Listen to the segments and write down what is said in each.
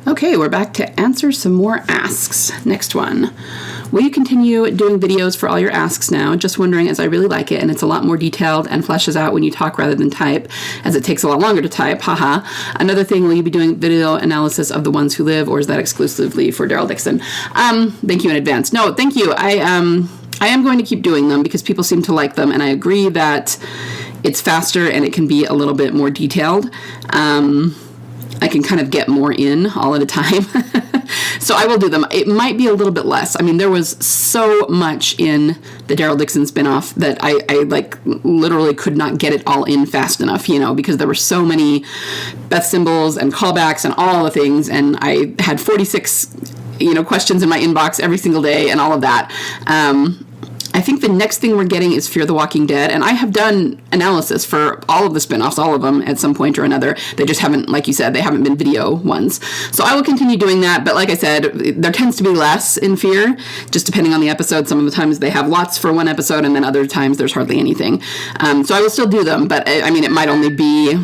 Okay, we're back to answer some more asks. Next one. Will you continue doing videos for all your asks now? Just wondering, as I really like it, and it's a lot more detailed and fleshes out when you talk rather than type, as it takes a lot longer to type. Haha. Another thing, will you be doing video analysis of The Ones Who Live, or is that exclusively for Daryl Dixon? Thank you in advance. No, thank you. I am going to keep doing them because people seem to like them, and I agree that it's faster and it can be a little bit more detailed. I can kind of get more in all at a time. So I will do them. It might be a little bit less. I mean, there was so much in the Daryl Dixon spinoff that I like literally could not get it all in fast enough, because there were so many Beth symbols and callbacks and all the things. And I had 46, questions in my inbox every single day and all of that. I think the next thing we're getting is Fear the Walking Dead, and I have done analysis for all of the spinoffs, all of them at some point or another. They just haven't, like you said, they haven't been video ones. So I will continue doing that, but like I said, there tends to be less in Fear, just depending on the episode. Some of the times they have lots for one episode, and then other times there's hardly anything. So I will still do them, but I mean, it might only be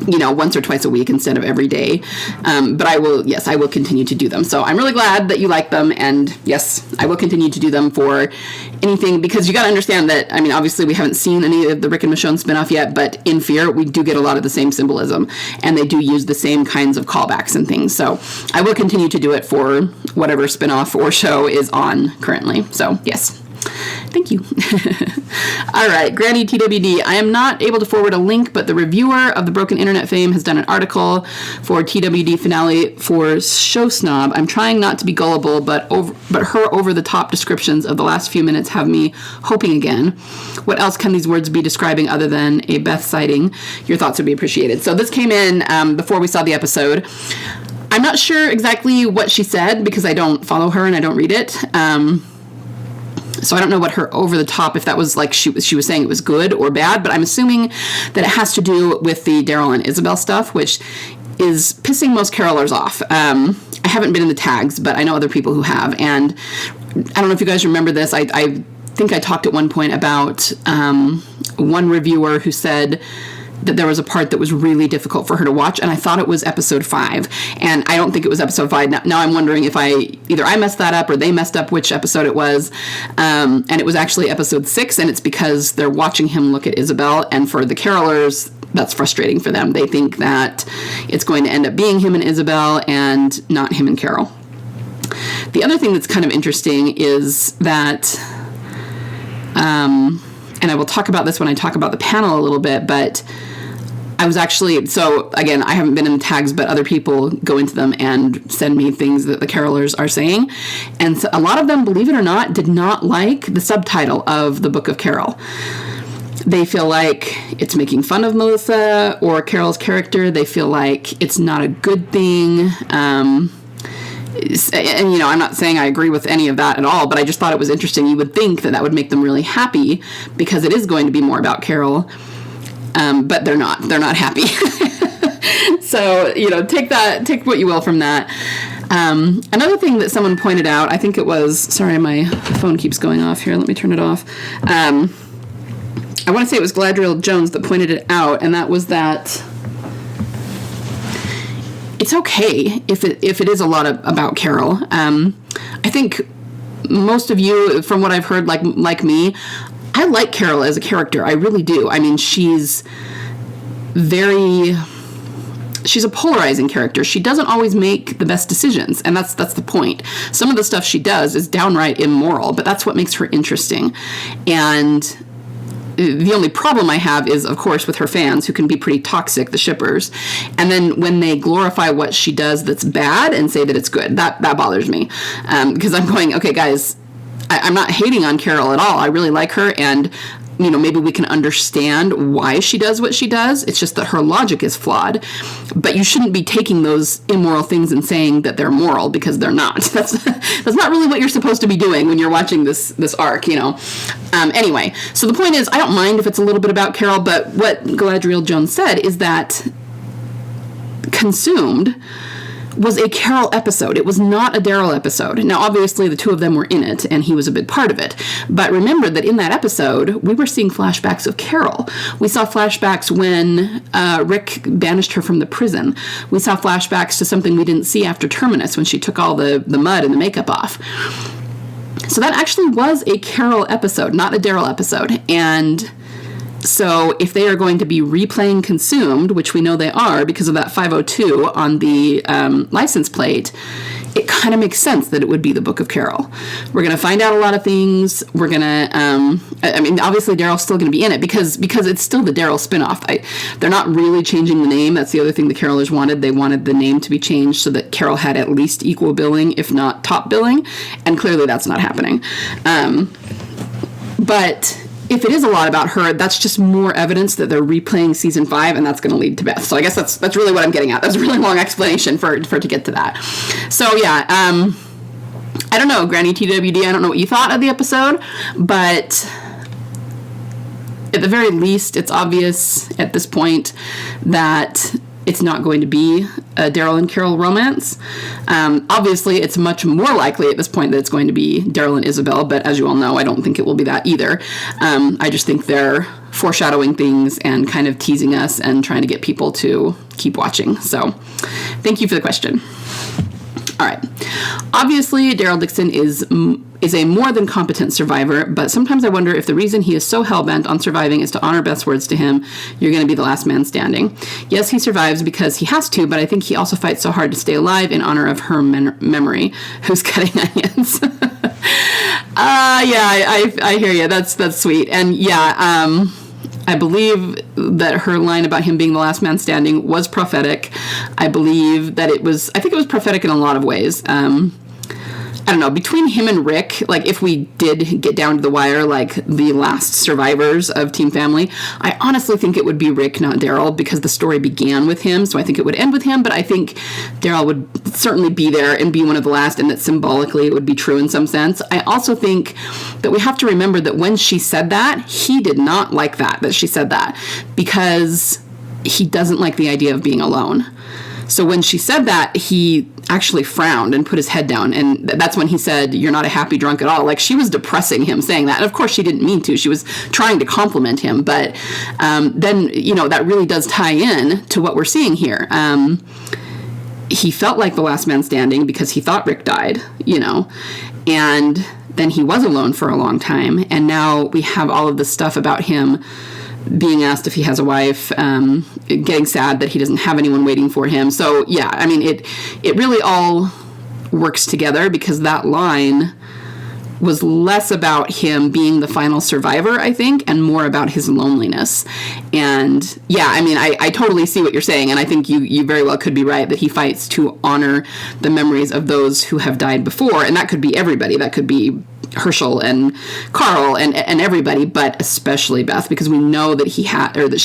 once or twice a week instead of every day. But I will continue to do them. So I'm really glad that you like them. And yes, I will continue to do them for anything, because you got to understand that, I mean, obviously we haven't seen any of the Rick and Michonne spinoff yet, but in Fear, we do get a lot of the same symbolism, and they do use the same kinds of callbacks and things. So I will continue to do it for whatever spinoff or show is on currently. So yes. Thank you. All right, Granny TWD. I am not able to forward a link, but the reviewer of the Broken Internet fame has done an article for TWD finale for Show Snob. I'm trying not to be gullible, but her over-the-top descriptions of the last few minutes have me hoping again. What else can these words be describing other than a Beth sighting? Your thoughts would be appreciated. So this came in before we saw the episode. I'm not sure exactly what she said because I don't follow her and I don't read it. So I don't know what her over the top, if that was like she was saying it was good or bad, but I'm assuming that it has to do with the Daryl and Isabel stuff, which is pissing most Carolers off. I haven't been in the tags, but I know other people who have. And I don't know if you guys remember this. I think I talked at one point about one reviewer who said that there was a part that was really difficult for her to watch, and I thought it was episode 5, and I don't think it was episode 5. Now I'm wondering if either I messed that up or they messed up which episode it was, and it was actually episode 6, and it's because they're watching him look at Isabel, and for the Carolers, that's frustrating for them. They think that it's going to end up being him and Isabel and not him and Carol. The other thing that's kind of interesting is that, and I will talk about this when I talk about the panel a little bit, but I was actually, so again, I haven't been in the tags, but other people go into them and send me things that the Carolers are saying. And so a lot of them, believe it or not, did not like the subtitle of the Book of Carol. They feel like it's making fun of Melissa or Carol's character. They feel like it's not a good thing. And, I'm not saying I agree with any of that at all, but I just thought it was interesting. You would think that would make them really happy because it is going to be more about Carol. But they're not. They're not happy. So, take what you will from that. Another thing that someone pointed out, I think it was, sorry, my phone keeps going off here. Let me turn it off. I want to say it was Galadriel Jones that pointed it out, and that was that it's okay if it is a lot about Carol. I think most of you, from what I've heard, like me, I like Carol as a character. I really do. I mean, she's a polarizing character. She doesn't always make the best decisions, and that's the point. Some of the stuff she does is downright immoral, but that's what makes her interesting. And the only problem I have is, of course, with her fans, who can be pretty toxic, the shippers. And then when they glorify what she does that's bad and say that it's good, that bothers me. Because I'm going, okay, guys, I'm not hating on Carol at all. I really like her, and maybe we can understand why she does what she does. It's just that her logic is flawed. But you shouldn't be taking those immoral things and saying that they're moral, because they're not. That's not really what you're supposed to be doing when you're watching this arc, Anyway, so the point is, I don't mind if it's a little bit about Carol, but what Galadriel Jones said is that consumed, was a Carol episode. It was not a Daryl episode. Now, obviously, the two of them were in it, and he was a big part of it. But remember that in that episode, we were seeing flashbacks of Carol. We saw flashbacks when Rick banished her from the prison. We saw flashbacks to something we didn't see after Terminus, when she took all the mud and the makeup off. So that actually was a Carol episode, not a Daryl episode. And so if they are going to be replaying Consumed, which we know they are because of that 502 on the license plate, it kind of makes sense that it would be the Book of Carol. We're going to find out a lot of things. We're going to, obviously Daryl's still going to be in it because it's still the Daryl spinoff. They're not really changing the name. That's the other thing the Carolers wanted. They wanted the name to be changed so that Carol had at least equal billing, if not top billing. And clearly that's not happening. But if it is a lot about her, that's just more evidence that they're replaying season 5, and that's going to lead to Beth. So I guess that's really what I'm getting at. That's a really long explanation for to get to that. So yeah, I don't know, Granny TWD, I don't know what you thought of the episode, but at the very least, it's obvious at this point that it's not going to be a Daryl and Carol romance. Obviously, it's much more likely at this point that it's going to be Daryl and Isabel, but as you all know, I don't think it will be that either. I just think they're foreshadowing things and kind of teasing us and trying to get people to keep watching. So, thank you for the question. All right. Obviously, Daryl Dixon is a more than competent survivor, but sometimes I wonder if the reason he is so hell-bent on surviving is to honor Beth's words to him, "You're going to be the last man standing." Yes, he survives because he has to, but I think he also fights so hard to stay alive in honor of her memory. Who's cutting onions? I hear you. That's sweet. And yeah, I believe that her line about him being the last man standing was prophetic. I think it was prophetic in a lot of ways. I don't know, between him and Rick, like if we did get down to the wire, like the last survivors of Team Family, I honestly think it would be Rick, not Daryl, because the story began with him, so I think it would end with him, but I think Daryl would certainly be there and be one of the last, and that symbolically it would be true in some sense. I also think that we have to remember that when she said that, he did not like that she said that, because he doesn't like the idea of being alone. So when she said that, he actually frowned and put his head down. And that's when he said, "You're not a happy drunk at all." Like, she was depressing him saying that. And of course she didn't mean to. She was trying to compliment him. But then, that really does tie in to what we're seeing here. He felt like the last man standing because he thought Rick died, and then he was alone for a long time. And now we have all of this stuff about him being asked if he has a wife, getting sad that he doesn't have anyone waiting for him. So yeah, I mean, it really all works together, because that line was less about him being the final survivor, I think, and more about his loneliness. And yeah, I mean, I totally see what you're saying, and I think you very well could be right that he fights to honor the memories of those who have died before, and that could be everybody. That could be Herschel and Carl and everybody, but especially Beth, because we know that she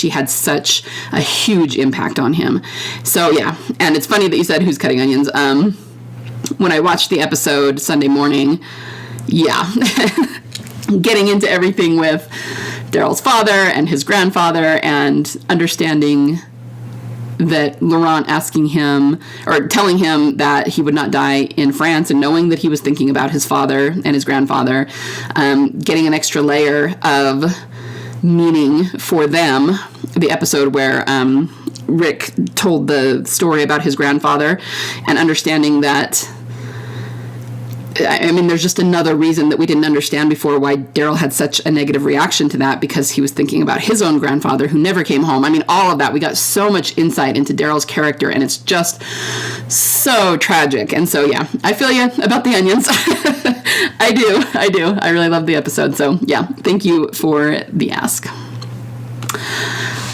had such a huge impact on him. So yeah, and it's funny that you said who's cutting onions. When I watched the episode Sunday morning, yeah, getting into everything with Daryl's father and his grandfather, and understanding that Laurent asking him, or telling him that he would not die in France, and knowing that he was thinking about his father and his grandfather, getting an extra layer of meaning for them. The episode where Rick told the story about his grandfather, and understanding that, I mean, there's just another reason that we didn't understand before why Daryl had such a negative reaction to that, because he was thinking about his own grandfather who never came home. I mean, all of that. We got so much insight into Daryl's character, and it's just so tragic. And so, yeah, I feel you about the onions. I do. I really love the episode. So, yeah, thank you for the ask.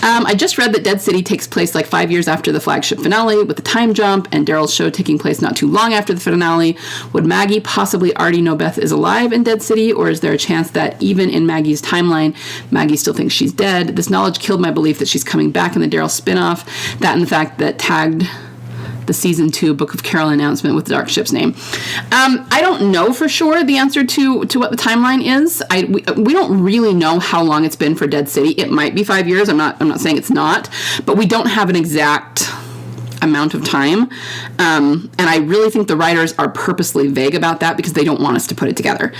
I just read that Dead City takes place like 5 years after the flagship finale, with a time jump, and Daryl's show taking place not too long after the finale. Would Maggie possibly already know Beth is alive in Dead City, or is there a chance that even in Maggie's timeline, Maggie still thinks she's dead? This knowledge killed my belief that she's coming back in the Daryl spinoff. That and the fact that tagged the season 2 Book of Carol announcement with the Dark Ship's name. I don't know for sure the answer to what the timeline is. We don't really know how long it's been for Dead City. It might be 5 years. I'm not saying it's not, but we don't have an exact amount of time. And I really think the writers are purposely vague about that because they don't want us to put it together.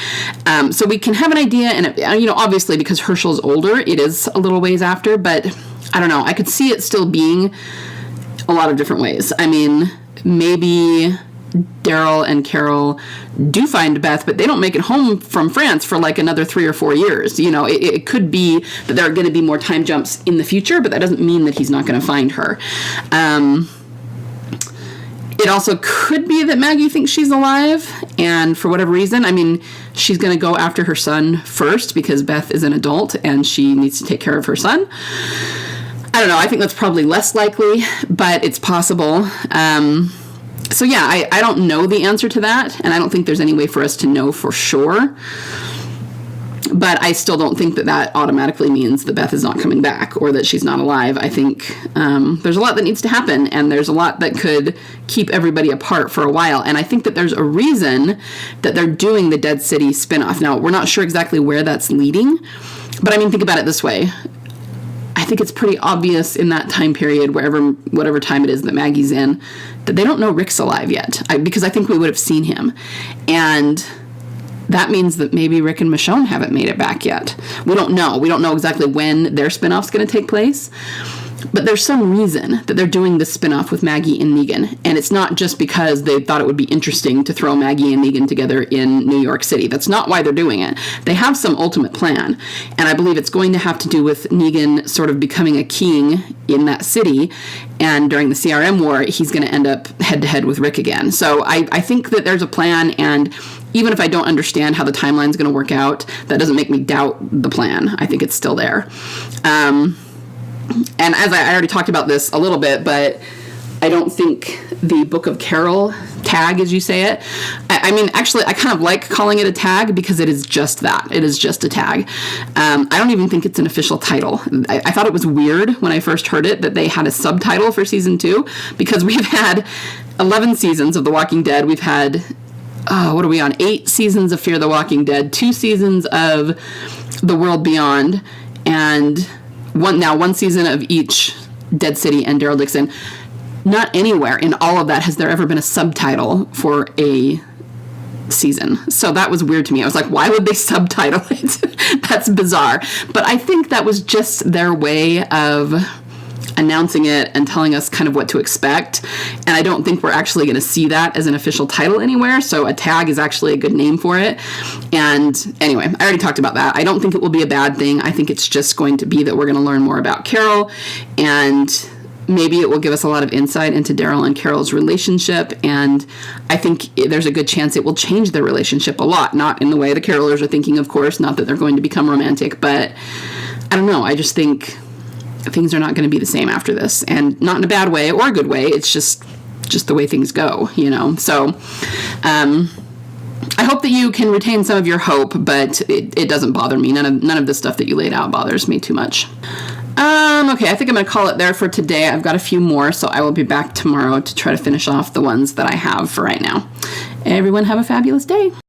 So we can have an idea, and obviously because Herschel's older, it is a little ways after, but I don't know. I could see it still being a lot of different ways. I mean, maybe Daryl and Carol do find Beth, but they don't make it home from France for like another 3 or 4 years. It could be that there are going to be more time jumps in the future, but that doesn't mean that he's not going to find her. It also could be that Maggie thinks she's alive, and for whatever reason, I mean, she's going to go after her son first because Beth is an adult and she needs to take care of her son. I don't know. I think that's probably less likely, but it's possible. So yeah, I don't know the answer to that, and I don't think there's any way for us to know for sure. But I still don't think that automatically means that Beth is not coming back or that she's not alive. I think there's a lot that needs to happen, and there's a lot that could keep everybody apart for a while. And I think that there's a reason that they're doing the Dead City spinoff. Now, we're not sure exactly where that's leading, but I mean, think about it this way. I think it's pretty obvious in that time period, whatever time it is that Maggie's in, that they don't know Rick's alive yet, because I think we would have seen him. And that means that maybe Rick and Michonne haven't made it back yet. We don't know. We don't know exactly when their spinoff's going to take place. But there's some reason that they're doing this spinoff with Maggie and Negan. And it's not just because they thought it would be interesting to throw Maggie and Negan together in New York City. That's not why they're doing it. They have some ultimate plan. And I believe it's going to have to do with Negan sort of becoming a king in that city. And during the CRM war, he's going to end up head-to-head with Rick again. So I think that there's a plan, and even if I don't understand how the timeline's going to work out, that doesn't make me doubt the plan. I think it's still there. And as I already talked about this a little bit, but I don't think the Book of Carol tag, as you say it, I mean, actually, I kind of like calling it a tag because it is just that. It is just a tag. I don't even think it's an official title. I thought it was weird when I first heard it that they had a subtitle for season 2, because we've had 11 seasons of The Walking Dead. We've had, what are we on? 8 seasons of Fear the Walking Dead, 2 seasons of The World Beyond, and one season of each Dead City and Daryl Dixon. Not anywhere in all of that has there ever been a subtitle for a season. So that was weird to me. I was like, why would they subtitle it? That's bizarre. But I think that was just their way of announcing it and telling us kind of what to expect. And I don't think we're actually going to see that as an official title anywhere. So a tag is actually a good name for it. And anyway, I already talked about that. I don't think it will be a bad thing. I think it's just going to be that we're going to learn more about Carol, and maybe it will give us a lot of insight into Daryl and Carol's relationship, and I think there's a good chance it will change their relationship a lot. Not in the way the Carolers are thinking, of course, not that they're going to become romantic, but I don't know. I just think things are not going to be the same after this, and not in a bad way or a good way. It's just the way things go, So I hope that you can retain some of your hope, but it doesn't bother me. None of the stuff that you laid out bothers me too much. Okay, I think I'm going to call it there for today. I've got a few more, so I will be back tomorrow to try to finish off the ones that I have for right now. Everyone have a fabulous day.